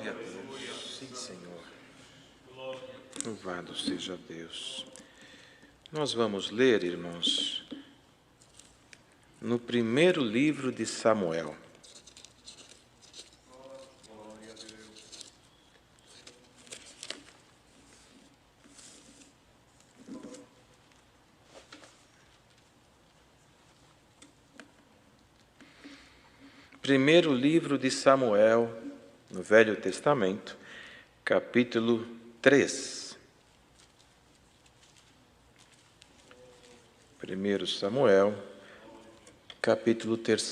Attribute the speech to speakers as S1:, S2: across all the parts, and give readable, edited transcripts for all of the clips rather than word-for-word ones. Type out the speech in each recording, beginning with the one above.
S1: Glória a Deus. Sim, Senhor. Louvado seja Deus. Nós vamos ler, irmãos, no primeiro livro de Samuel. Primeiro livro de Samuel, no Velho Testamento, capítulo 3. 1 Samuel, capítulo 3.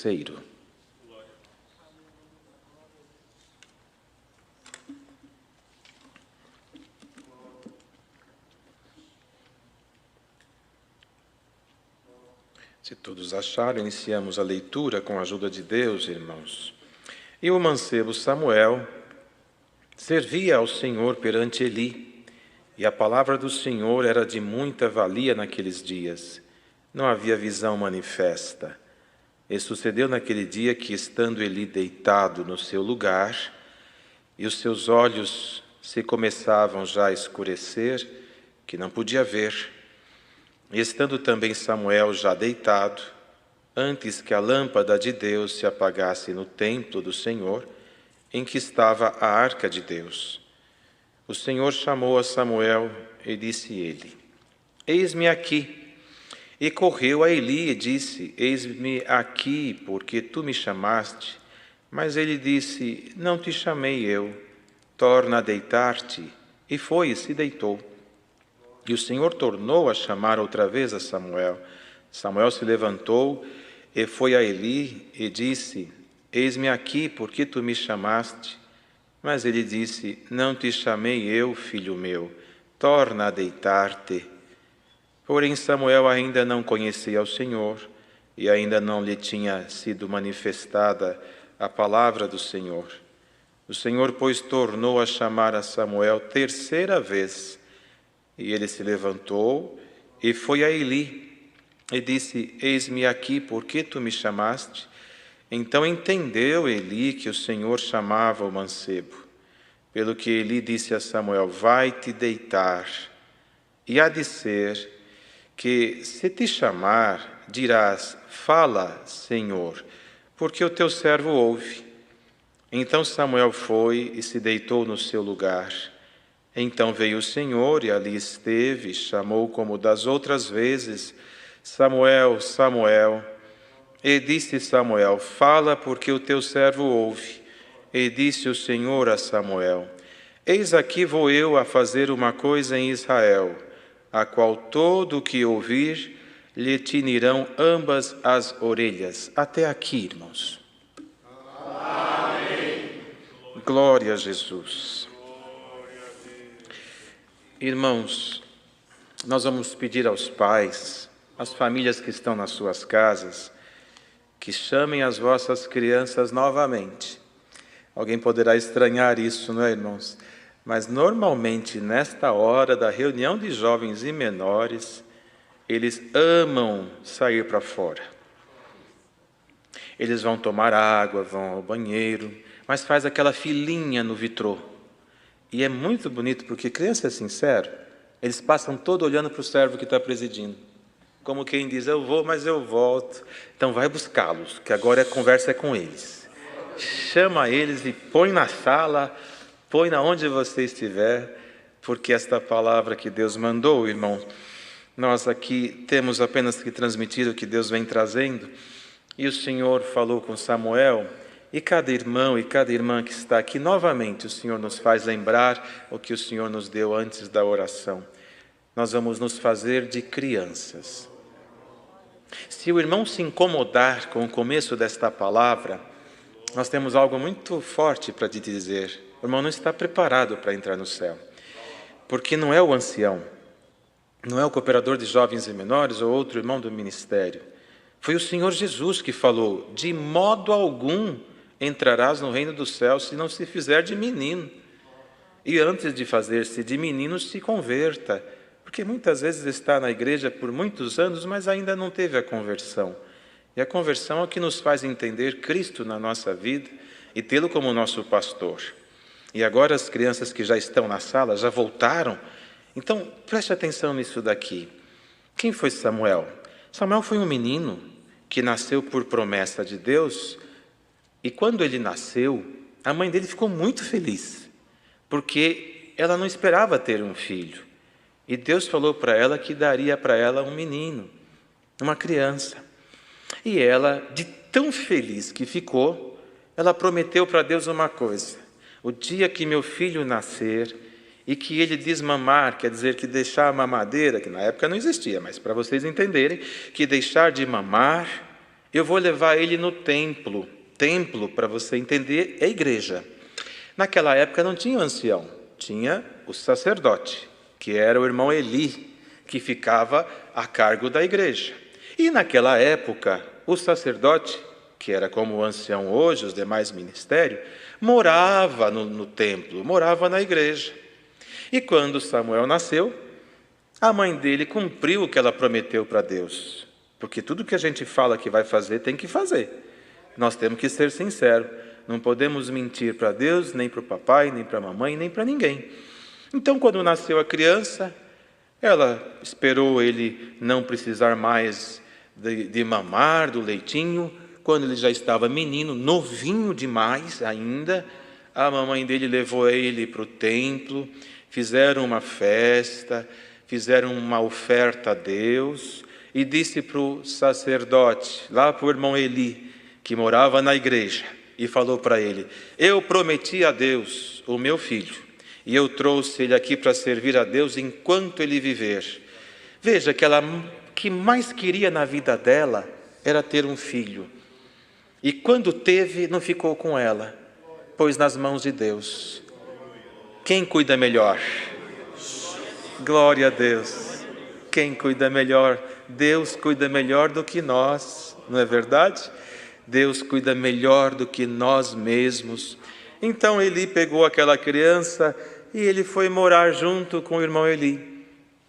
S1: Se todos acharam, iniciamos a leitura com a ajuda de Deus, irmãos. E o mancebo Samuel servia ao Senhor perante Eli, e a palavra do Senhor era de muita valia naqueles dias. Não havia visão manifesta. E sucedeu naquele dia que, estando Eli deitado no seu lugar, e os seus olhos se começavam já a escurecer, que não podia ver, e estando também Samuel já deitado, antes que a lâmpada de Deus se apagasse no templo do Senhor, em que estava a arca de Deus, o Senhor chamou a Samuel e disse ele: Eis-me aqui. E correu a Eli e disse: Eis-me aqui, porque tu me chamaste. Mas ele disse: Não te chamei eu, torna a deitar-te. E foi e se deitou. E o Senhor tornou a chamar outra vez a Samuel. Samuel se levantou e foi a Eli e disse: Eis-me aqui, porque tu me chamaste. Mas ele disse: Não te chamei eu, filho meu, torna a deitar-te. Porém Samuel ainda não conhecia o Senhor, e ainda não lhe tinha sido manifestada a palavra do Senhor. O Senhor, pois, tornou a chamar a Samuel terceira vez. E ele se levantou e foi a Eli e disse: Eis-me aqui, porque tu me chamaste? Então entendeu Eli que o Senhor chamava o mancebo. Pelo que Eli disse a Samuel: Vai-te deitar. E há de ser que, se te chamar, dirás: Fala, Senhor, porque o teu servo ouve. Então Samuel foi e se deitou no seu lugar. Então veio o Senhor e ali esteve, chamou como das outras vezes: Samuel, Samuel. E disse Samuel: Fala, porque o teu servo ouve. E disse o Senhor a Samuel: Eis aqui vou eu a fazer uma coisa em Israel, a qual todo o que ouvir lhe tinirão ambas as orelhas. Até aqui, irmãos. Amém. Glória a Jesus. Irmãos, nós vamos pedir aos pais, às famílias que estão nas suas casas, que chamem as vossas crianças novamente. Alguém poderá estranhar isso, não é, irmãos? Mas normalmente, nesta hora da reunião de jovens e menores, eles amam sair para fora. Eles vão tomar água, vão ao banheiro, mas faz aquela filinha no vitrô. E é muito bonito, porque criança é sincero, eles passam todo olhando para o servo que está presidindo. Como quem diz: eu vou, mas eu volto. Então vai buscá-los, que agora a conversa é com eles. Chama eles e põe na sala, põe na onde você estiver, porque esta palavra que Deus mandou, irmão, nós aqui temos apenas que transmitir o que Deus vem trazendo. E o Senhor falou com Samuel, e cada irmão e cada irmã que está aqui, novamente o Senhor nos faz lembrar o que o Senhor nos deu antes da oração. Nós vamos nos fazer de crianças. Se o irmão se incomodar com o começo desta palavra, nós temos algo muito forte para te dizer. O irmão não está preparado para entrar no céu. Porque não é o ancião, não é o cooperador de jovens e menores ou outro irmão do ministério. Foi o Senhor Jesus que falou: de modo algum entrarás no reino dos céus se não se fizer de menino. E antes de fazer-se de menino, se converta. Porque muitas vezes está na igreja por muitos anos, mas ainda não teve a conversão. E a conversão é o que nos faz entender Cristo na nossa vida e tê-lo como nosso pastor. E agora as crianças que já estão na sala já voltaram. Então, preste atenção nisso daqui. Quem foi Samuel? Samuel foi um menino que nasceu por promessa de Deus. E quando ele nasceu, a mãe dele ficou muito feliz, porque ela não esperava ter um filho. E Deus falou para ela que daria para ela um menino, uma criança. E ela, de tão feliz que ficou, ela prometeu para Deus uma coisa: o dia que meu filho nascer e que ele desmamar, quer dizer que deixar a mamadeira, que na época não existia, mas para vocês entenderem, que deixar de mamar, eu vou levar ele no templo. Templo, para você entender, é igreja. Naquela época não tinha ancião, tinha o sacerdote, que era o irmão Eli, que ficava a cargo da igreja. E naquela época, o sacerdote, que era como o ancião hoje, os demais ministérios, morava no templo, morava na igreja. E quando Samuel nasceu, a mãe dele cumpriu o que ela prometeu para Deus. Porque tudo que a gente fala que vai fazer, tem que fazer. Nós temos que ser sinceros. Não podemos mentir para Deus, nem para o papai, nem para a mamãe, nem para ninguém. Então, quando nasceu a criança, ela esperou ele não precisar mais de mamar do leitinho. Quando ele já estava menino, novinho demais ainda, a mamãe dele levou ele para o templo, fizeram uma festa, fizeram uma oferta a Deus, e disse para o sacerdote, lá para o irmão Eli, que morava na igreja, e falou para ele: eu prometi a Deus o meu filho, e eu trouxe ele aqui para servir a Deus enquanto ele viver. Veja que ela que mais queria na vida dela era ter um filho. E quando teve, não ficou com ela, pôs nas mãos de Deus. Quem cuida melhor? Glória a Deus. Quem cuida melhor? Deus cuida melhor do que nós, não é verdade? Deus cuida melhor do que nós mesmos. Então Eli pegou aquela criança e ele foi morar junto com o irmão Eli.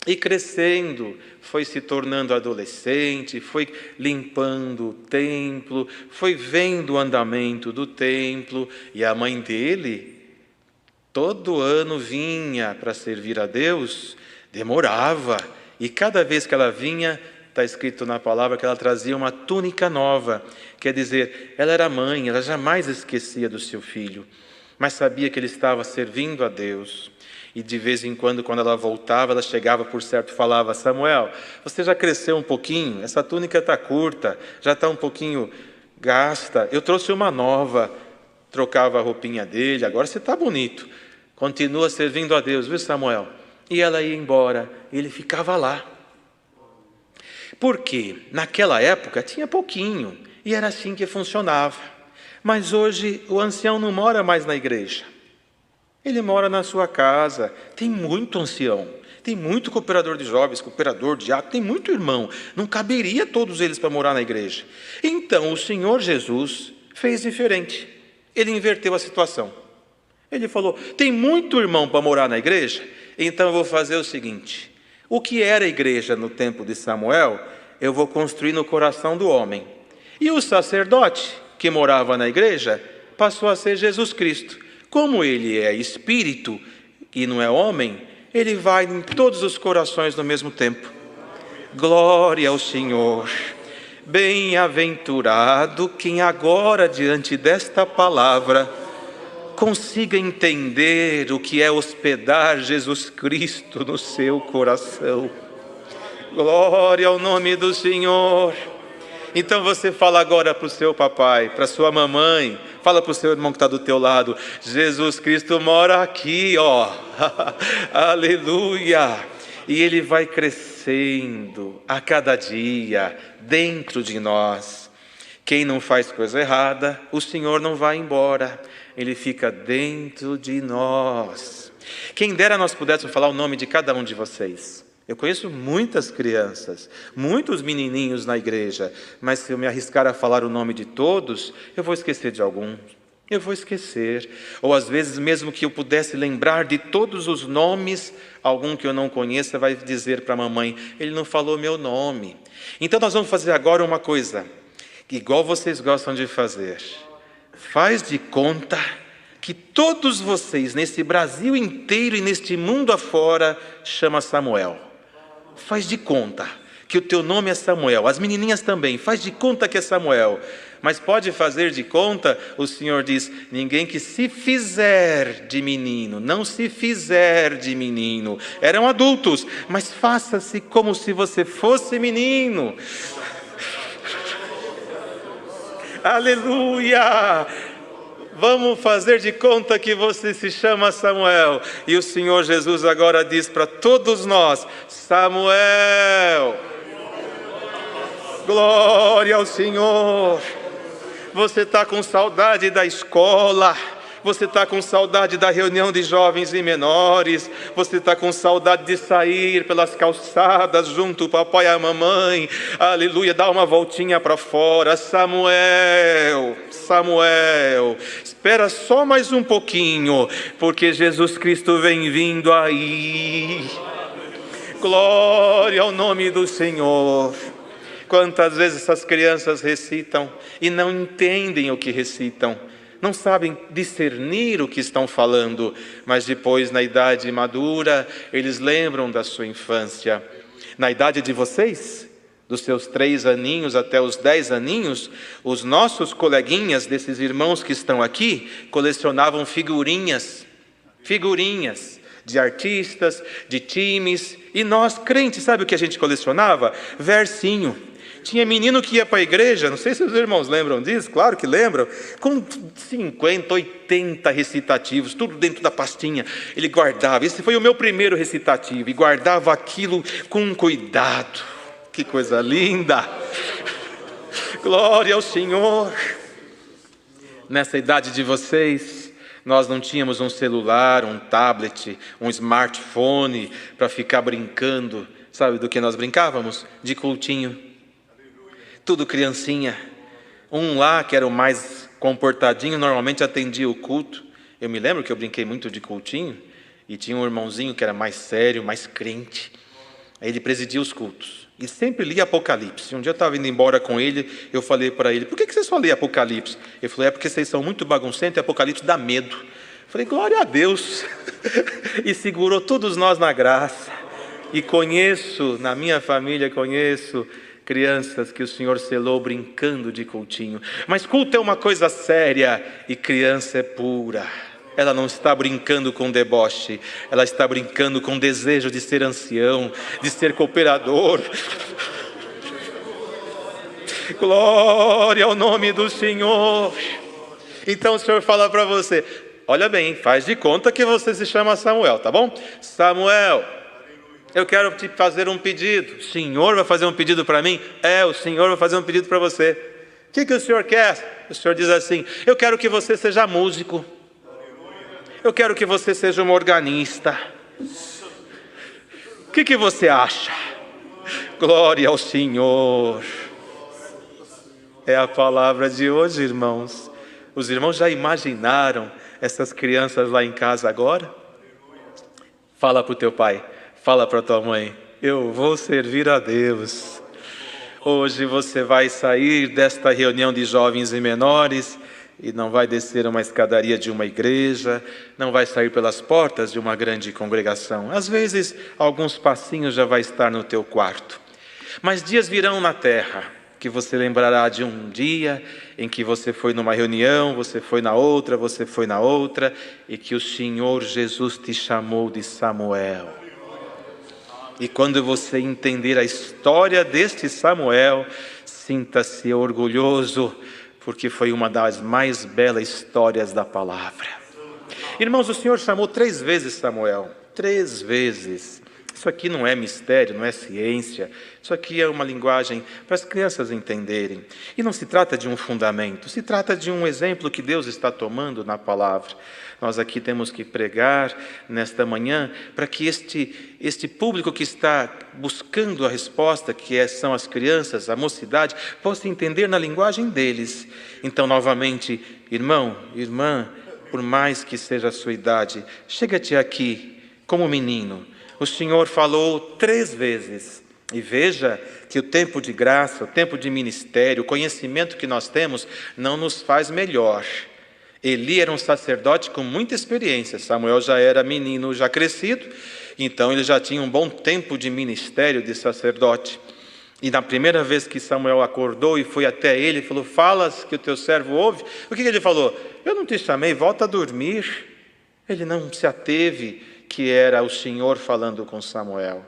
S1: E crescendo, foi se tornando adolescente, foi limpando o templo, foi vendo o andamento do templo. E a mãe dele, todo ano vinha para servir a Deus, demorava. E cada vez que ela vinha, está escrito na palavra que ela trazia uma túnica nova. Quer dizer, ela era mãe, ela jamais esquecia do seu filho, mas sabia que ele estava servindo a Deus. E de vez em quando ela voltava, ela chegava por certo e falava: Samuel, você já cresceu um pouquinho, essa túnica está curta, já está um pouquinho gasta, eu trouxe uma nova. Trocava a roupinha dele: agora você está bonito, continua servindo a Deus, viu, Samuel? E ela ia embora, e ele ficava lá. Porque naquela época tinha pouquinho, e era assim que funcionava. Mas hoje o ancião não mora mais na igreja. Ele mora na sua casa. Tem muito ancião, tem muito cooperador de jovens, cooperador, diácono, tem muito irmão. Não caberia todos eles para morar na igreja. Então o Senhor Jesus fez diferente. Ele inverteu a situação. Ele falou: tem muito irmão para morar na igreja? Então eu vou fazer o seguinte: o que era a igreja no tempo de Samuel, eu vou construir no coração do homem. E o sacerdote que morava na igreja passou a ser Jesus Cristo. Como ele é espírito e não é homem, ele vai em todos os corações no mesmo tempo. Glória ao Senhor. Bem-aventurado quem agora, diante desta palavra, consiga entender o que é hospedar Jesus Cristo no seu coração. Glória ao nome do Senhor. Então você fala agora para o seu papai, para a sua mamãe, fala para o seu irmão que está do teu lado: Jesus Cristo mora aqui, ó. Aleluia. E ele vai crescendo a cada dia dentro de nós. Quem não faz coisa errada, o Senhor não vai embora, ele fica dentro de nós. Quem dera nós pudéssemos falar o nome de cada um de vocês. Eu conheço muitas crianças, muitos menininhos na igreja, mas se eu me arriscar a falar o nome de todos, eu vou esquecer de algum. Eu vou esquecer. Ou às vezes, mesmo que eu pudesse lembrar de todos os nomes, algum que eu não conheça vai dizer para a mamãe: ele não falou meu nome. Então nós vamos fazer agora uma coisa, igual vocês gostam de fazer. Faz de conta que todos vocês, nesse Brasil inteiro e neste mundo afora, chama Samuel. Faz de conta que o teu nome é Samuel. As menininhas também, faz de conta que é Samuel. Mas pode fazer de conta, o Senhor diz, ninguém que se fizer de menino, não se fizer de menino. Eram adultos, mas faça-se como se você fosse menino. Aleluia! Vamos fazer de conta que você se chama Samuel. E o Senhor Jesus agora diz para todos nós, Samuel! Glória ao Senhor! Você está com saudade da escola, você está com saudade da reunião de jovens e menores, você está com saudade de sair pelas calçadas junto ao papai e a mamãe, aleluia, dá uma voltinha para fora. Samuel, Samuel, espera só mais um pouquinho, porque Jesus Cristo vem vindo aí. Glória ao nome do Senhor. Quantas vezes essas crianças recitam e não entendem o que recitam, não sabem discernir o que estão falando, mas depois, na idade madura, eles lembram da sua infância. Na idade de vocês, dos seus 3 aninhos até os 10 aninhos, os nossos coleguinhas desses irmãos que estão aqui colecionavam figurinhas de artistas, de times, e nós crentes, sabe o que a gente colecionava? Versinho. Tinha menino que ia para a igreja, não sei se os irmãos lembram disso, claro que lembram, com 50, 80 recitativos, tudo dentro da pastinha, ele guardava. Esse foi o meu primeiro recitativo, e guardava aquilo com cuidado. Que coisa linda! Glória ao Senhor! Nessa idade de vocês, nós não tínhamos um celular, um tablet, um smartphone para ficar brincando. Sabe do que nós brincávamos? De cultinho. Tudo criancinha. Um lá, que era o mais comportadinho, normalmente atendia o culto. Eu me lembro que eu brinquei muito de cultinho, e tinha um irmãozinho que era mais sério, mais crente. Aí ele presidia os cultos, e sempre lia Apocalipse. Um dia eu estava indo embora com ele, eu falei para ele, por que você só lê Apocalipse? Ele falou, é porque vocês são muito baguncentos e Apocalipse dá medo. Eu falei, glória a Deus. E segurou todos nós na graça. E conheço, na minha família, conheço crianças que o Senhor selou brincando de cultinho. Mas culto é uma coisa séria e criança é pura. Ela não está brincando com deboche, ela está brincando com desejo de ser ancião, de ser cooperador. Glória ao nome do Senhor. Então o Senhor fala para você, olha bem, faz de conta que você se chama Samuel, tá bom? Samuel, eu quero te fazer um pedido. O Senhor vai fazer um pedido para mim? O Senhor vai fazer um pedido para você. O que o Senhor quer? O Senhor diz assim, eu quero que você seja músico. Eu quero que você seja um organista. O que você acha? Glória ao Senhor. É a palavra de hoje, irmãos. Os irmãos já imaginaram essas crianças lá em casa agora? Fala para o teu pai. Fala para tua mãe, eu vou servir a Deus. Hoje você vai sair desta reunião de jovens e menores e não vai descer uma escadaria de uma igreja, não vai sair pelas portas de uma grande congregação. Às vezes, alguns passinhos já vai estar no teu quarto. Mas dias virão na terra que você lembrará de um dia em que você foi numa reunião, você foi na outra, e que o Senhor Jesus te chamou de Samuel. E quando você entender a história deste Samuel, sinta-se orgulhoso, porque foi uma das mais belas histórias da palavra. Irmãos, o Senhor chamou 3 vezes Samuel, 3 vezes. Isso aqui não é mistério, não é ciência. Isso aqui é uma linguagem para as crianças entenderem. E não se trata de um fundamento, se trata de um exemplo que Deus está tomando na palavra. Nós aqui temos que pregar nesta manhã para que este público que está buscando a resposta, que são as crianças, a mocidade, possa entender na linguagem deles. Então, novamente, irmão, irmã, por mais que seja a sua idade, chega-te aqui como menino. O Senhor falou 3 vezes. E veja que o tempo de graça, o tempo de ministério, o conhecimento que nós temos não nos faz melhor. Eli era um sacerdote com muita experiência. Samuel já era menino, já crescido, então ele já tinha um bom tempo de ministério de sacerdote. E na primeira vez que Samuel acordou e foi até ele e falou: falas que o teu servo ouve. O que ele falou? Eu não te chamei, volta a dormir. Ele não se ateve que era o Senhor falando com Samuel.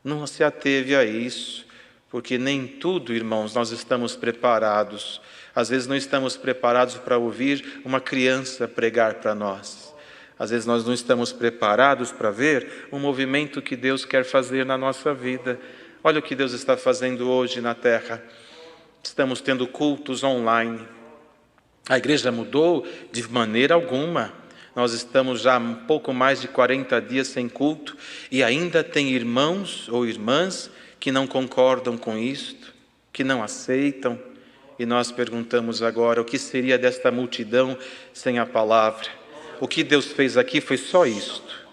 S1: Não se ateve a isso, porque nem tudo, irmãos, nós estamos preparados. Às vezes não estamos preparados para ouvir uma criança pregar para nós. Às vezes nós não estamos preparados para ver um movimento que Deus quer fazer na nossa vida. Olha o que Deus está fazendo hoje na terra. Estamos tendo cultos online. A igreja mudou de maneira alguma. Nós estamos já um pouco mais de 40 dias sem culto e ainda tem irmãos ou irmãs que não concordam com isto, que não aceitam. E nós perguntamos agora, o que seria desta multidão sem a palavra? O que Deus fez aqui foi só isto.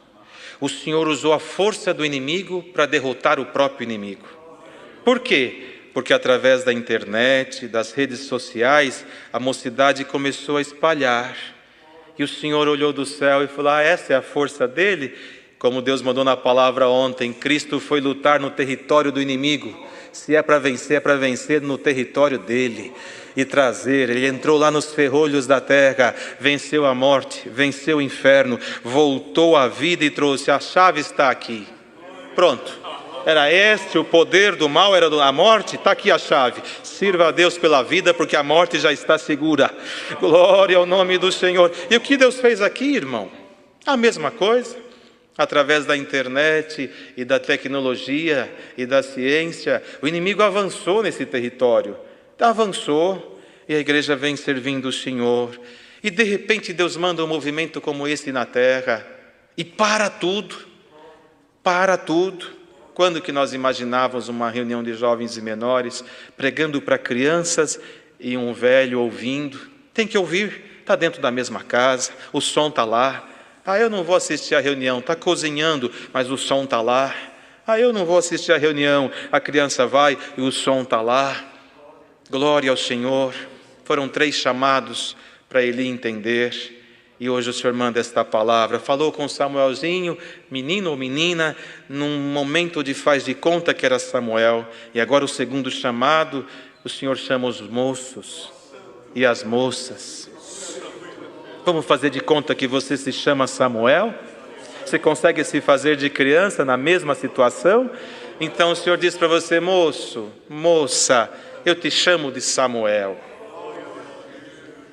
S1: O Senhor usou a força do inimigo para derrotar o próprio inimigo. Por quê? Porque através da internet, das redes sociais, a mocidade começou a espalhar. E o Senhor olhou do céu e falou: essa é a força dele? Como Deus mandou na palavra ontem, Cristo foi lutar no território do inimigo. Se é para vencer no território dele e trazer. Ele entrou lá nos ferrolhos da terra, venceu a morte, venceu o inferno, voltou à vida e trouxe. A chave está aqui. Pronto. Era este o poder do mal, era a morte? Está aqui a chave. Sirva a Deus pela vida, porque a morte já está segura. Glória ao nome do Senhor. E o que Deus fez aqui, irmão? A mesma coisa. Através da internet e da tecnologia e da ciência, o inimigo avançou nesse território. Avançou e a igreja vem servindo o Senhor. E de repente Deus manda um movimento como esse na terra. E para tudo. Para tudo. Quando que nós imaginávamos uma reunião de jovens e menores, pregando para crianças e um velho ouvindo? Tem que ouvir, está dentro da mesma casa, o som está lá. Eu não vou assistir a reunião, está cozinhando, mas o som está lá. Eu não vou assistir a reunião, a criança vai e o som está lá. Glória ao Senhor. Foram 3 chamados para Eli entender. E hoje o Senhor manda esta palavra. Falou com Samuelzinho, menino ou menina, num momento de faz de conta que era Samuel. E agora o segundo chamado, o Senhor chama os moços e as moças. Vamos fazer de conta que você se chama Samuel? Você consegue se fazer de criança na mesma situação? Então o Senhor diz para você: moço, moça, eu te chamo de Samuel.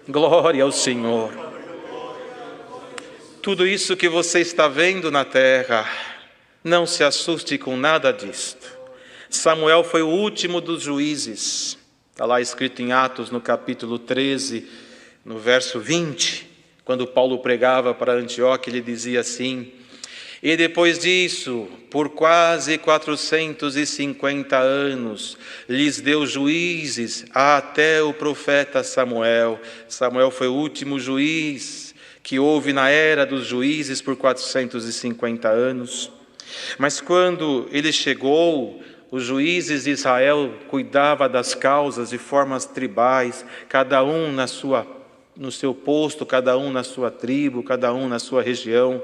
S1: Glória ao Senhor. Tudo isso que você está vendo na terra, não se assuste com nada disto. Samuel foi o último dos juízes. Está lá escrito em Atos, no capítulo 13, no verso 20, quando Paulo pregava para Antioquia, ele dizia assim: e depois disso, por quase 450 anos, lhes deu juízes até o profeta Samuel. Samuel foi o último juiz que houve na era dos juízes por 450 anos. Mas quando ele chegou, os juízes de Israel cuidavam das causas de formas tribais, cada um no seu posto, cada um na sua tribo, cada um na sua região.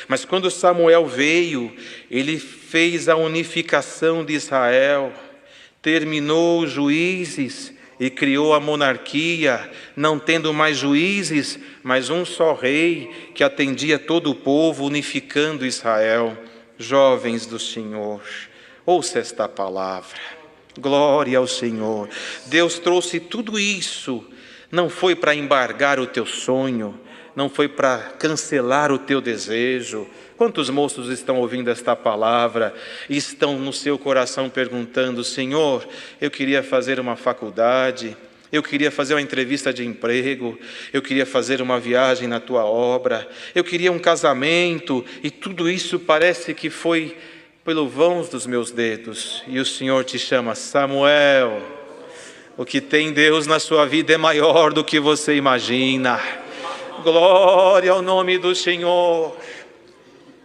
S1: Mas quando Samuel veio, ele fez a unificação de Israel, terminou os juízes e criou a monarquia, não tendo mais juízes, mas um só rei que atendia todo o povo, unificando Israel. Jovens do Senhor, ouça esta palavra. Glória ao Senhor. Deus trouxe tudo isso, não foi para embargar o teu sonho, não foi para cancelar o teu desejo. Quantos moços estão ouvindo esta palavra e estão no seu coração perguntando: Senhor, eu queria fazer uma faculdade, eu queria fazer uma entrevista de emprego, eu queria fazer uma viagem na tua obra, eu queria um casamento, e tudo isso parece que foi pelo vão dos meus dedos. E o Senhor te chama: Samuel, o que tem Deus na sua vida é maior do que você imagina. Glória ao nome do Senhor.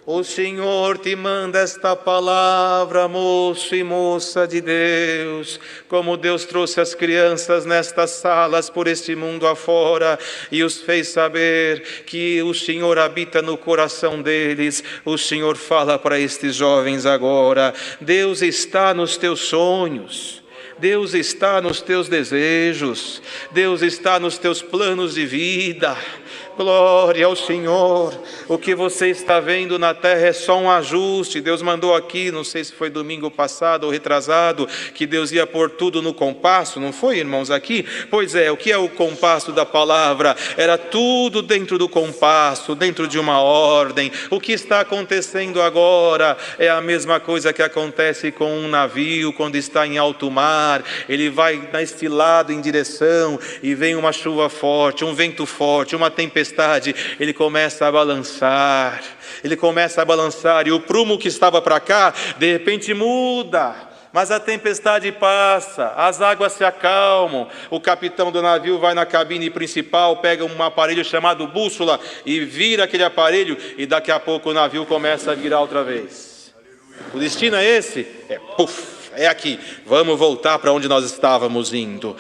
S1: O Senhor te manda esta palavra, moço e moça de Deus. Como Deus trouxe as crianças nestas salas por este mundo afora e os fez saber que o Senhor habita no coração deles, o Senhor fala para estes jovens agora: Deus está nos teus sonhos. Deus está nos teus desejos. Deus está nos teus planos de vida. Glória ao Senhor. O que você está vendo na terra é só um ajuste. Deus mandou aqui, não sei se foi domingo passado ou retrasado, que Deus ia pôr tudo no compasso. Não foi, irmãos, aqui? Pois é, o que é o compasso da palavra? Era tudo dentro do compasso, dentro de uma ordem. O que está acontecendo agora é a mesma coisa que acontece com um navio quando está em alto mar. Ele vai neste lado em direção e vem uma chuva forte, um vento forte, uma tempestade. Ele começa a balançar, e o prumo que estava para cá, de repente muda, mas a tempestade passa, as águas se acalmam, o capitão do navio vai na cabine principal, pega um aparelho chamado bússola e vira aquele aparelho, e daqui a pouco o navio começa a virar outra vez. O destino é esse? É aqui, vamos voltar para onde nós estávamos indo.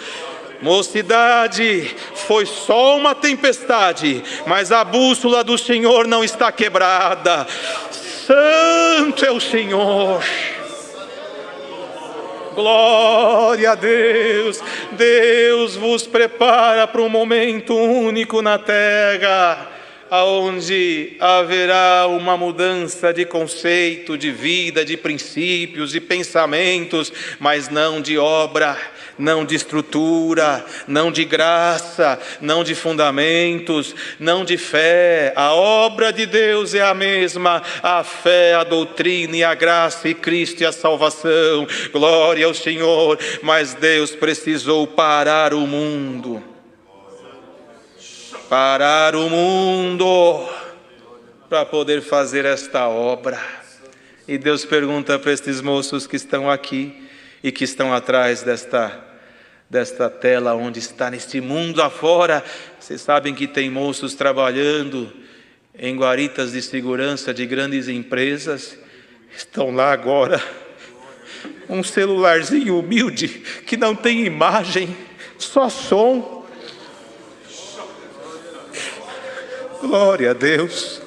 S1: Mocidade, foi só uma tempestade, mas a bússola do Senhor não está quebrada. Santo é o Senhor. Glória a Deus. Deus vos prepara para um momento único na terra, aonde haverá uma mudança de conceito, de vida, de princípios, de pensamentos, mas não de obra, não de estrutura, não de graça, não de fundamentos, não de fé. A obra de Deus é a mesma, a fé, a doutrina e a graça e Cristo e a salvação. Glória ao Senhor. Mas Deus precisou parar o mundo. Parar o mundo para poder fazer esta obra. E Deus pergunta para estes moços que estão aqui e que estão atrás desta tela, onde está neste mundo afora. Vocês sabem que tem moços trabalhando em guaritas de segurança de grandes empresas, estão lá agora, um celularzinho humilde que não tem imagem, só som. Glória a Deus.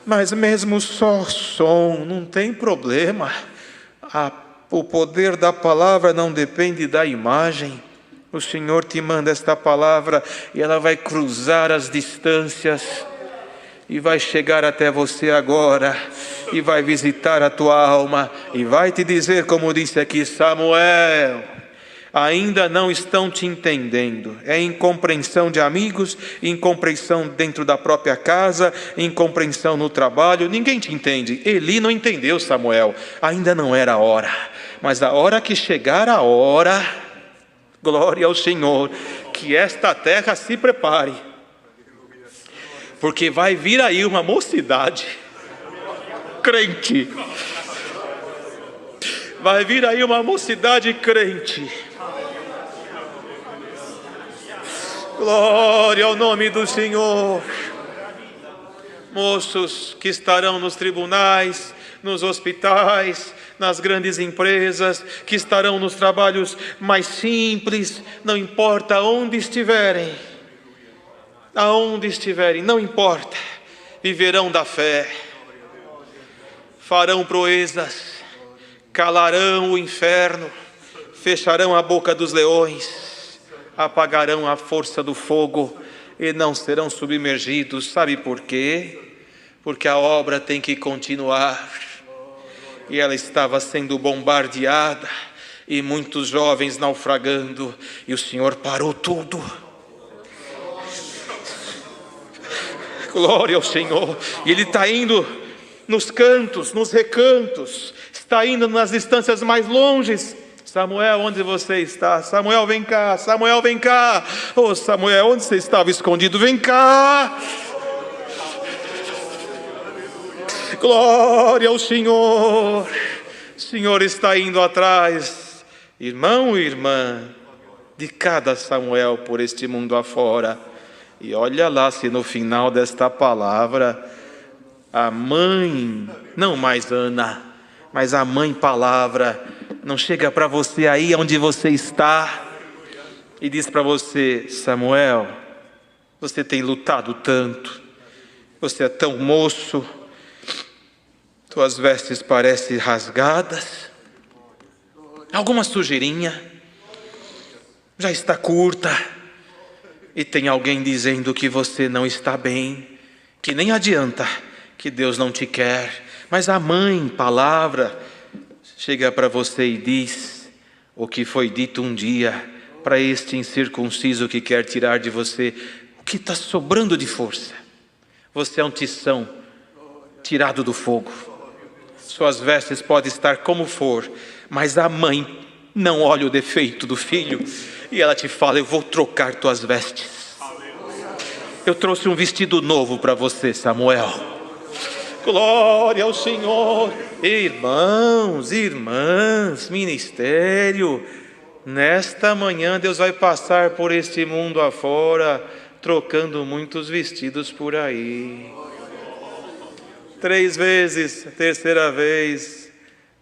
S1: Mas mesmo só som, não tem problema. O poder da palavra não depende da imagem. O Senhor te manda esta palavra e ela vai cruzar as distâncias e vai chegar até você agora e vai visitar a tua alma e vai te dizer, como disse aqui Samuel: ainda não estão te entendendo. É incompreensão de amigos, incompreensão dentro da própria casa, incompreensão no trabalho. Ninguém te entende. Eli não entendeu Samuel. Ainda não era a hora. Mas a hora que chegar a hora, glória ao Senhor, que esta terra se prepare. Porque vai vir aí uma mocidade crente. Vai vir aí uma mocidade crente. Glória ao nome do Senhor. Moços que estarão nos tribunais, nos hospitais, nas grandes empresas, que estarão nos trabalhos mais simples, não importa onde estiverem, não importa, viverão da fé, farão proezas, calarão o inferno, fecharão a boca dos leões, apagarão a força do fogo e não serão submergidos. Sabe por quê? Porque a obra tem que continuar. E ela estava sendo bombardeada e muitos jovens naufragando, e o Senhor parou tudo. Glória ao Senhor. E Ele está indo nos cantos, nos recantos, está indo nas distâncias mais longes. Samuel, onde você está? Samuel, vem cá. Samuel, vem cá. Oh, Samuel, onde você estava escondido? Vem cá. Glória ao Senhor. O Senhor está indo atrás, irmão e irmã, de cada Samuel por este mundo afora. E olha lá se no final desta palavra A mãe, não mais Ana, mas a mãe palavra, não chega para você aí onde você está e diz para você: Samuel, você tem lutado tanto, você é tão moço, tuas vestes parecem rasgadas, alguma sujeirinha, já está curta, e tem alguém dizendo que você não está bem, que nem adianta, que Deus não te quer. Mas a mãe, palavra, chega para você e diz o que foi dito um dia para este incircunciso que quer tirar de você o que está sobrando de força. Você é um tição tirado do fogo. Suas vestes podem estar como for, mas a mãe não olha o defeito do filho e ela te fala: eu vou trocar tuas vestes. Eu trouxe um vestido novo para você, Samuel. Glória ao Senhor. Irmãos, irmãs, ministério, nesta manhã Deus vai passar por este mundo afora, trocando muitos vestidos por aí. 3 vezes, a terceira vez,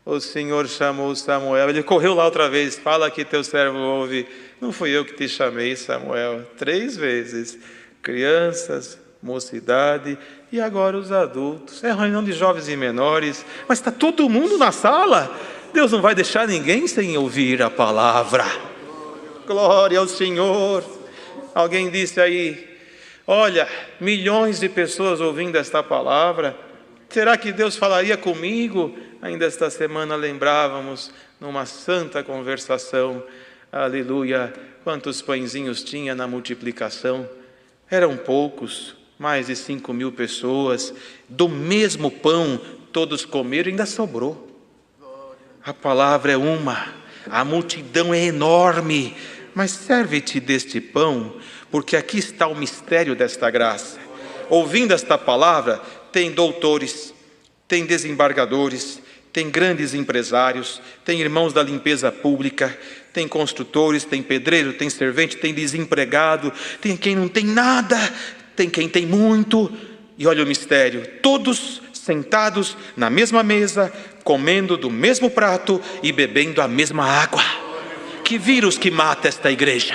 S1: o Senhor chamou Samuel. Ele correu lá outra vez: fala que teu servo ouve. Não fui eu que te chamei, Samuel. 3 vezes. Crianças, mocidade e agora os adultos. É reunião de jovens e menores, mas está todo mundo na sala. Deus não vai deixar ninguém sem ouvir a palavra. Glória ao Senhor. Alguém disse aí: olha, milhões de pessoas ouvindo esta palavra. Será que Deus falaria comigo? Ainda esta semana lembrávamos numa santa conversação, aleluia, quantos pãezinhos tinha na multiplicação. Eram poucos, mais de 5.000 pessoas, do mesmo pão todos comeram e ainda sobrou. A palavra é uma, a multidão é enorme, mas serve-te deste pão, porque aqui está o mistério desta graça. Ouvindo esta palavra, tem doutores, tem desembargadores, tem grandes empresários, tem irmãos da limpeza pública, tem construtores, tem pedreiro, tem servente, tem desempregado, tem quem não tem nada, tem quem tem muito. E olha o mistério: todos sentados na mesma mesa, comendo do mesmo prato e bebendo a mesma água. Que vírus que mata esta igreja!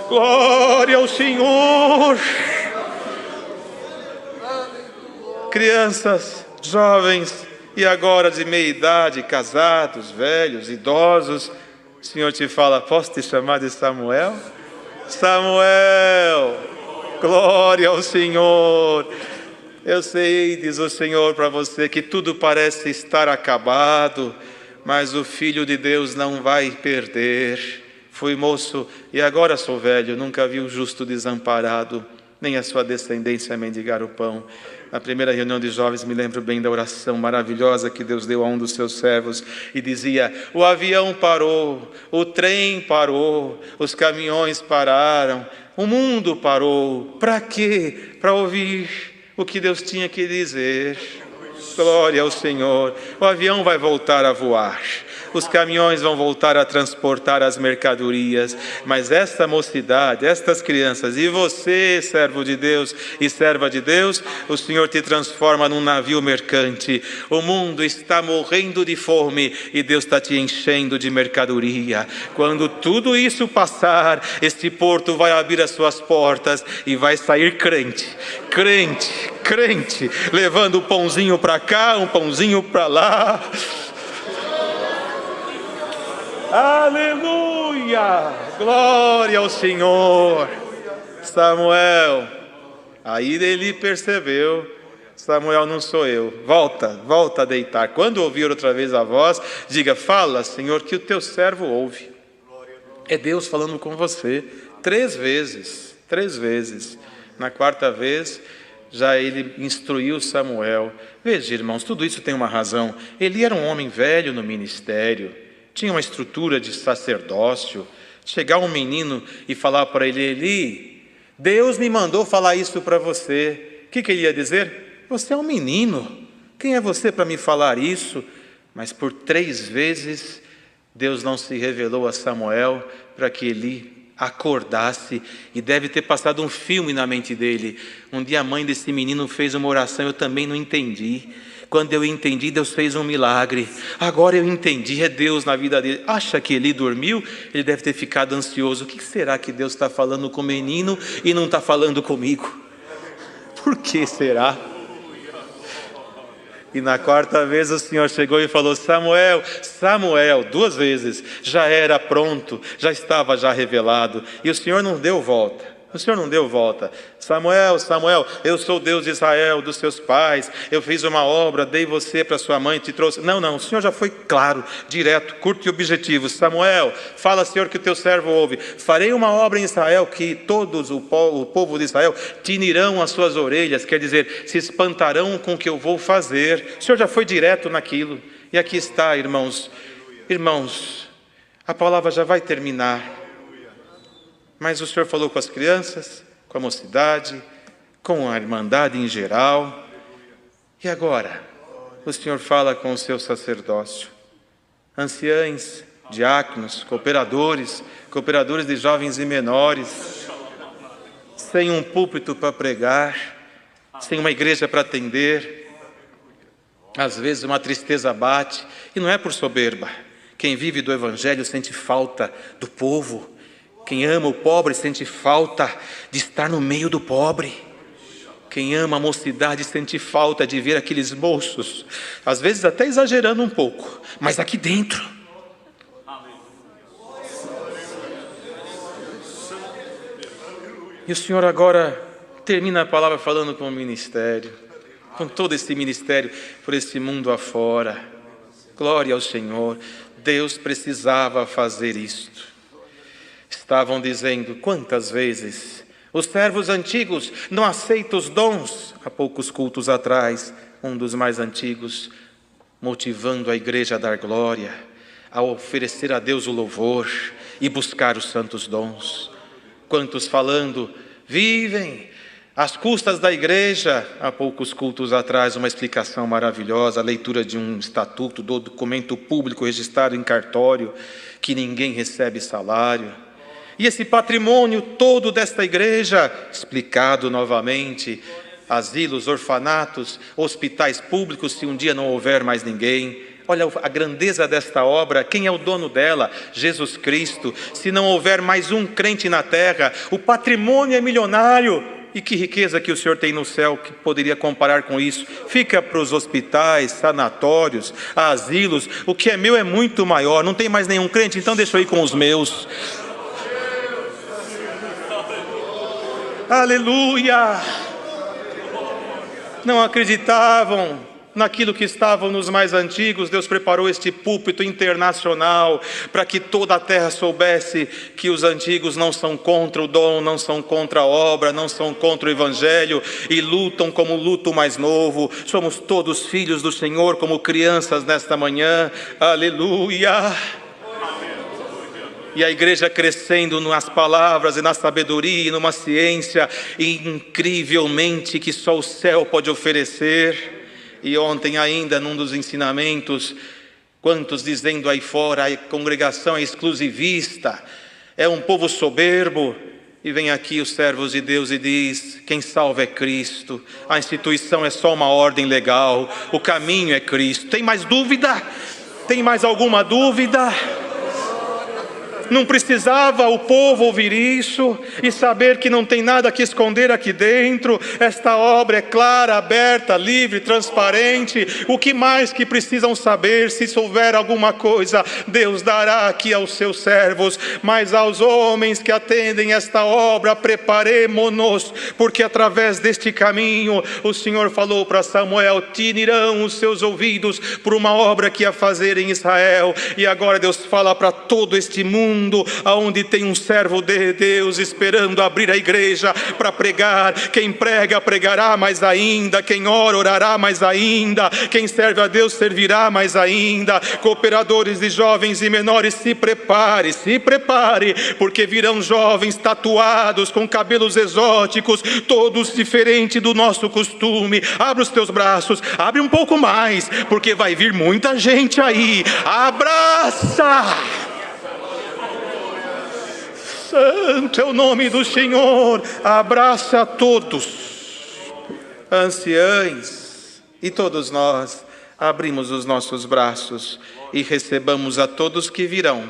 S1: Glória ao Senhor! Crianças, jovens e agora de meia idade, casados, velhos, idosos, o Senhor te fala: posso te chamar de Samuel? Samuel, glória ao Senhor. Eu sei, diz o Senhor para você, que tudo parece estar acabado, mas o Filho de Deus não vai perder. Fui moço e agora sou velho, nunca vi o justo desamparado, nem a sua descendência mendigar o pão. Na primeira reunião de jovens, me lembro bem da oração maravilhosa que Deus deu a um dos seus servos, e dizia: o avião parou, o trem parou, os caminhões pararam, o mundo parou. Para quê? Para ouvir o que Deus tinha que dizer. Glória ao Senhor. O avião vai voltar a voar, os caminhões vão voltar a transportar as mercadorias, mas esta mocidade, estas crianças, e você, servo de Deus e serva de Deus, o Senhor te transforma num navio mercante. O mundo está morrendo de fome e Deus está te enchendo de mercadoria. Quando tudo isso passar, este porto vai abrir as suas portas e vai sair crente, crente, crente, levando um pãozinho para cá, um pãozinho para lá. Aleluia! Glória ao Senhor! Samuel, aí ele percebeu: Samuel, não sou eu, volta a deitar. Quando ouvir outra vez a voz, diga: fala, Senhor, que o teu servo ouve. É Deus falando com você. 3 vezes. Na 4ª vez, já ele instruiu Samuel. Veja, irmãos, tudo isso tem uma razão. Ele era um homem velho no ministério, tinha uma estrutura de sacerdócio. Chegar um menino e falar para ele: Eli, Deus me mandou falar isso para você. O que ele ia dizer? Você é um menino, quem é você para me falar isso? Mas por 3 vezes Deus não se revelou a Samuel para que Eli acordasse. E deve ter passado um filme na mente dele. Um dia a mãe desse menino fez uma oração, eu também não entendi. Quando eu entendi, Deus fez um milagre. Agora eu entendi, é Deus na vida dele. Acha que ele dormiu? Ele deve ter ficado ansioso. O que será que Deus está falando com o menino e não está falando comigo? Por que será? E na quarta vez o Senhor chegou e falou: Samuel, Samuel, 2 vezes. Já era pronto, já estava já revelado. E o Senhor não deu volta. O Senhor não deu volta. Samuel, Samuel, eu sou o Deus de Israel, dos seus pais. Eu fiz uma obra, dei você para sua mãe, te trouxe. Não, não, o Senhor já foi claro, direto, curto e objetivo. Samuel, fala, Senhor, que o teu servo ouve. Farei uma obra em Israel que todos, o povo de Israel, tinirão as suas orelhas. Quer dizer, se espantarão com o que eu vou fazer. O Senhor já foi direto naquilo. E aqui está, irmãos. Irmãos, a palavra já vai terminar. Mas o Senhor falou com as crianças, com a mocidade, com a irmandade em geral. E agora, o Senhor fala com o seu sacerdócio. Anciães, diáconos, cooperadores de jovens e menores, sem um púlpito para pregar, sem uma igreja para atender. Às vezes uma tristeza bate, e não é por soberba. Quem vive do Evangelho sente falta do povo. Quem ama o pobre sente falta de estar no meio do pobre. Quem ama a mocidade sente falta de ver aqueles moços, às vezes até exagerando um pouco, mas aqui dentro. E o Senhor agora termina a palavra falando com o ministério, com todo esse ministério por esse mundo afora. Glória ao Senhor. Deus precisava fazer isto. Estavam dizendo: quantas vezes os servos antigos não aceitam os dons? Há poucos cultos atrás, um dos mais antigos, motivando a igreja a dar glória, a oferecer a Deus o louvor e buscar os santos dons. Quantos falando, vivem às custas da igreja. Há poucos cultos atrás, uma explicação maravilhosa, a leitura de um estatuto, do documento público registrado em cartório, que ninguém recebe salário. E esse patrimônio todo desta igreja, explicado novamente, asilos, orfanatos, hospitais públicos, se um dia não houver mais ninguém. Olha a grandeza desta obra, quem é o dono dela? Jesus Cristo. Se não houver mais um crente na terra, o patrimônio é milionário. E que riqueza que o Senhor tem no céu, que poderia comparar com isso? Fica para os hospitais, sanatórios, asilos. O que é meu é muito maior, não tem mais nenhum crente, então deixa eu ir com os meus. Aleluia! Não acreditavam naquilo que estavam nos mais antigos. Deus preparou este púlpito internacional para que toda a terra soubesse que os antigos não são contra o dom, não são contra a obra, não são contra o Evangelho e lutam como luta o mais novo. Somos todos filhos do Senhor como crianças nesta manhã. Aleluia! E a igreja crescendo nas palavras e na sabedoria e numa ciência incrivelmente que só o céu pode oferecer. E ontem ainda num dos ensinamentos, quantos dizendo aí fora, a congregação é exclusivista, é um povo soberbo. E vem aqui os servos de Deus e diz: quem salva é Cristo, a instituição é só uma ordem legal, o caminho é Cristo. Tem mais dúvida? Tem mais alguma dúvida? Não precisava o povo ouvir isso e saber que não tem nada que esconder aqui dentro. Esta obra é clara, aberta, livre, transparente. O que mais que precisam saber? Se souber alguma coisa, Deus dará aqui aos seus servos. Mas aos homens que atendem esta obra, preparemo-nos, porque através deste caminho o Senhor falou para Samuel: tinirão os seus ouvidos por uma obra que ia fazer em Israel. E agora Deus fala para todo este mundo, aonde tem um servo de Deus esperando abrir a igreja para pregar. Quem prega, pregará mais ainda. Quem ora, orará mais ainda. Quem serve a Deus, servirá mais ainda. Cooperadores de jovens e menores, se prepare, porque virão jovens tatuados, com cabelos exóticos, todos diferentes do nosso costume. Abre os teus braços, abre um pouco mais, porque vai vir muita gente aí. Abraça! Santo é o nome do Senhor. Abraça a todos, anciães, e todos nós abrimos os nossos braços e recebamos a todos que virão,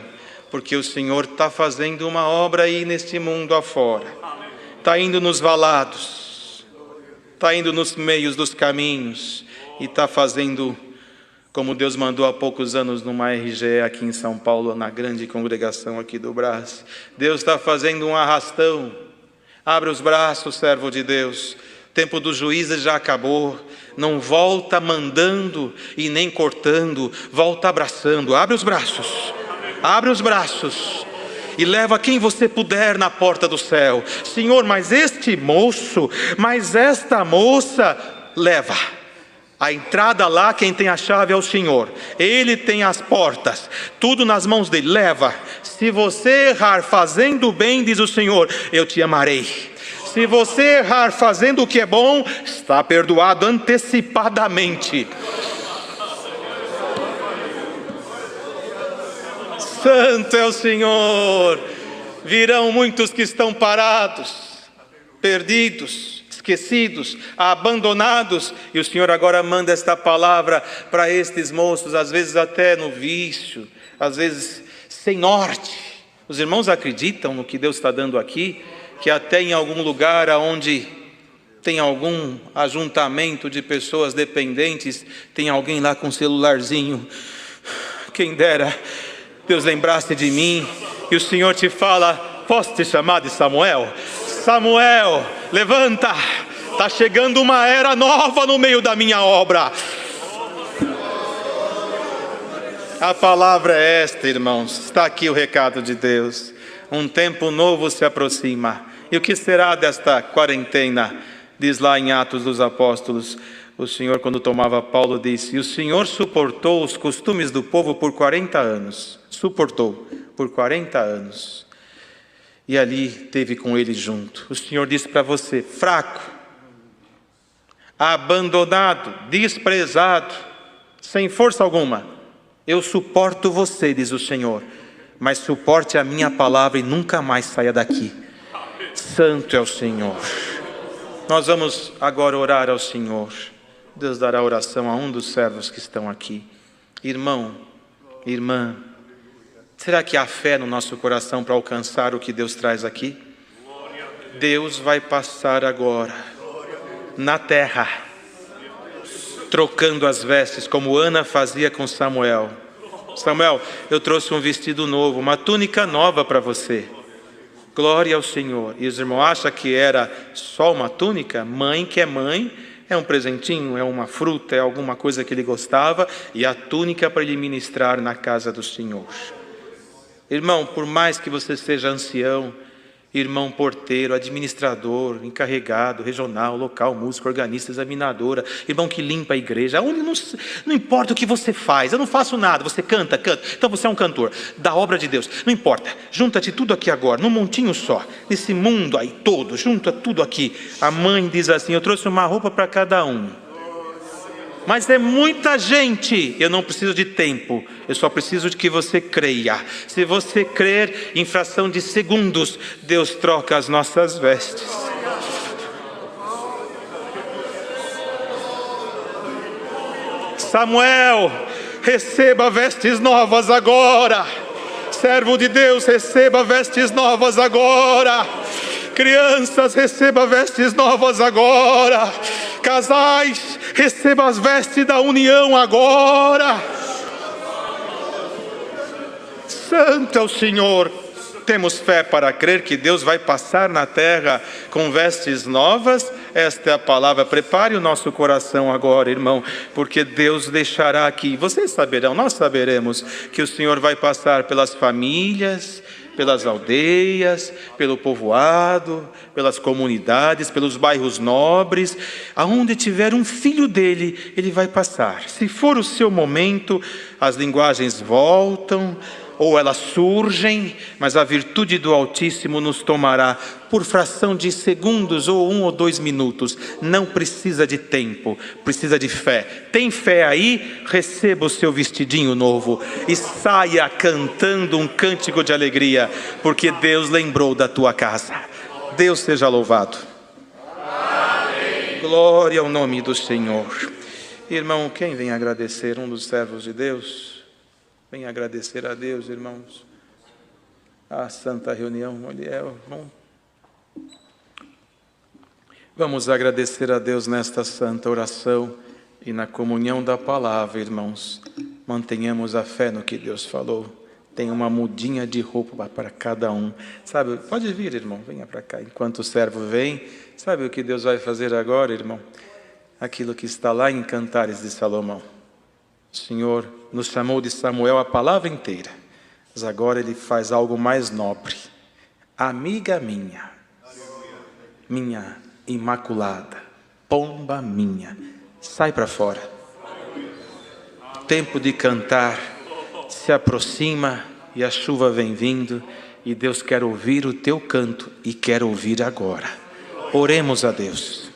S1: porque o Senhor está fazendo uma obra aí neste mundo afora. Está indo nos valados, está indo nos meios dos caminhos e está fazendo como Deus mandou há poucos anos numa RGE aqui em São Paulo, na grande congregação aqui do Brás. Deus está fazendo um arrastão. Abre os braços, servo de Deus. O tempo dos juízes já acabou. Não volta mandando e nem cortando, volta abraçando. Abre os braços. Abre os braços. E leva quem você puder na porta do céu. Senhor, mas este moço, mas esta moça, leva. A entrada lá, quem tem a chave é o Senhor. Ele tem as portas, tudo nas mãos dele. Leva. Se você errar fazendo o bem, diz o Senhor, eu te amarei. Se você errar fazendo o que é bom, está perdoado antecipadamente. Santo é o Senhor. Virão muitos que estão parados, perdidos, esquecidos, abandonados, e o Senhor agora manda esta palavra para estes moços, às vezes até no vício, às vezes sem norte. Os irmãos acreditam no que Deus está dando aqui, que até em algum lugar onde tem algum ajuntamento de pessoas dependentes, tem alguém lá com um celularzinho. Quem dera Deus lembrasse de mim, e o Senhor te fala, posso te chamar de Samuel? Samuel, levanta, está chegando uma era nova no meio da minha obra. A palavra é esta, irmãos, está aqui o recado de Deus. Um tempo novo se aproxima. E o que será desta quarentena? Diz lá em Atos dos Apóstolos, o Senhor, quando tomava Paulo, disse, e o Senhor suportou os costumes do povo por 40 anos. Suportou por 40 anos. E ali teve com ele junto. O Senhor disse para você, fraco, abandonado, desprezado, sem força alguma, eu suporto você, diz o Senhor, mas suporte a minha palavra e nunca mais saia daqui. Santo é o Senhor. Nós vamos agora orar ao Senhor. Deus dará oração a um dos servos que estão aqui. Irmão, irmã, será que há fé no nosso coração para alcançar o que Deus traz aqui? Deus vai passar agora na terra, trocando as vestes, como Ana fazia com Samuel. Samuel, eu trouxe um vestido novo, uma túnica nova para você. Glória ao Senhor. E os irmãos acham que era só uma túnica? Mãe que é mãe, é um presentinho, é uma fruta, é alguma coisa que ele gostava, e a túnica para ele ministrar na casa do Senhor. Irmão, por mais que você seja ancião, irmão porteiro, administrador, encarregado, regional, local, músico, organista, examinadora, irmão que limpa a igreja, onde não importa o que você faz, eu não faço nada, você canta, então você é um cantor da obra de Deus, não importa, junta-te tudo aqui agora, num montinho só, nesse mundo aí todo, junta tudo aqui. A mãe diz assim, eu trouxe uma roupa para cada um. Mas é muita gente, eu não preciso de tempo, eu só preciso de que você creia. Se você crer, em fração de segundos, Deus troca as nossas vestes. Samuel, receba vestes novas agora. Servo de Deus, receba vestes novas agora. Crianças, receba vestes novas agora. Casais, receba as vestes da união agora. Santo é o Senhor. Temos fé para crer que Deus vai passar na terra com vestes novas. Esta é a palavra. Prepare o nosso coração agora, irmão, porque Deus deixará aqui. Vocês saberão, nós saberemos que o Senhor vai passar pelas famílias, pelas aldeias, pelo povoado, pelas comunidades, pelos bairros nobres, aonde tiver um filho dele, ele vai passar. Se for o seu momento, as linguagens voltam, ou elas surgem, mas a virtude do Altíssimo nos tomará por fração de segundos ou 1 ou 2 minutos. Não precisa de tempo, precisa de fé. Tem fé aí? Receba o seu vestidinho novo e saia cantando um cântico de alegria, porque Deus lembrou da tua casa. Deus seja louvado. Amém. Glória ao nome do Senhor. Irmão, quem vem agradecer? Um dos servos de Deus? Vem agradecer a Deus, irmãos. A santa reunião, irmão. Vamos agradecer a Deus nesta santa oração e na comunhão da palavra, irmãos. Mantenhamos a fé no que Deus falou. Tem uma mudinha de roupa para cada um. Sabe, pode vir, irmão, venha para cá. Enquanto o servo vem, sabe o que Deus vai fazer agora, irmão? Aquilo que está lá em Cantares de Salomão. O Senhor nos chamou de Samuel a palavra inteira, mas agora Ele faz algo mais nobre. Amiga minha, minha imaculada, pomba minha, sai para fora. O tempo de cantar se aproxima e a chuva vem vindo, e Deus quer ouvir o teu canto e quer ouvir agora. Oremos a Deus.